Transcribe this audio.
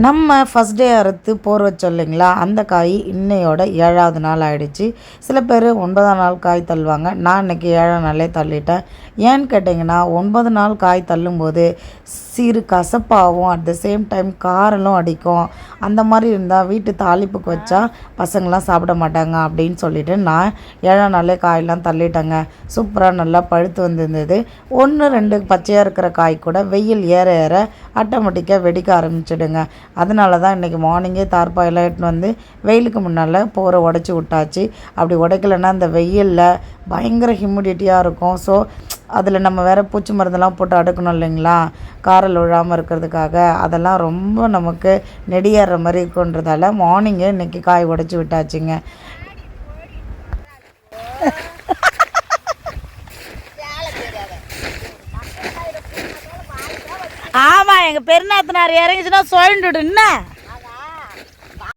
நம்ம first day அறுத்து போர் வச்சோம் இல்லைங்களா, அந்த காய் இன்னையோட 7வது நாள் ஆகிடுச்சு. சில பேர் 9ஆம் நாள் காய் தள்ளுவாங்க. நான் இன்றைக்கி 7ஆம் நாளே தள்ளிட்டேன். ஏன்னு கேட்டிங்கன்னா 9 நாள் காய் தள்ளும்போது சிறு கசப்பாகவும் அட் த சேம் டைம் காரலும் அடிக்கும். அந்த மாதிரி இருந்தால் வீட்டு தாளிப்புக்கு வச்சா பசங்களாம் சாப்பிட மாட்டாங்க அப்படின்னு சொல்லிவிட்டு நான் 7ஆம் நாளே காயெல்லாம் தள்ளிட்டேங்க. சூப்பராக நல்லா பழுத்து வந்திருந்தது. 1 2 பச்சையாக இருக்கிற காய் கூட வெயில் ஏற ஏற ஆட்டோமேட்டிக்காக வெடிக்க ஆரம்பிச்சிடுங்க. அதனால தான் இன்றைக்கி மார்னிங்கே தார்பாயெல்லாம் எடுத்துன்னு வந்து வெயிலுக்கு முன்னால் போரை உடச்சி விட்டாச்சு. அப்படி உடைக்கலைன்னா அந்த வெயிலில் பயங்கர ஹியூமிடிட்டியாக இருக்கும். ஸோ அதில் நம்ம வேறு பூச்சி மருந்தெல்லாம் போட்டு அடுக்கணும் இல்லைங்களா, காரில் விழாமல் இருக்கிறதுக்காக. அதெல்லாம் ரொம்ப நமக்கு நெடியேற மாதிரி இருக்குன்றதால மார்னிங்கே இன்றைக்கி காய் உடச்சி விட்டாச்சுங்க. ஆமாம், எங்கள் பெருநாத்தனார் இறங்கிச்சுன்னா சொல்லிட்டு என்ன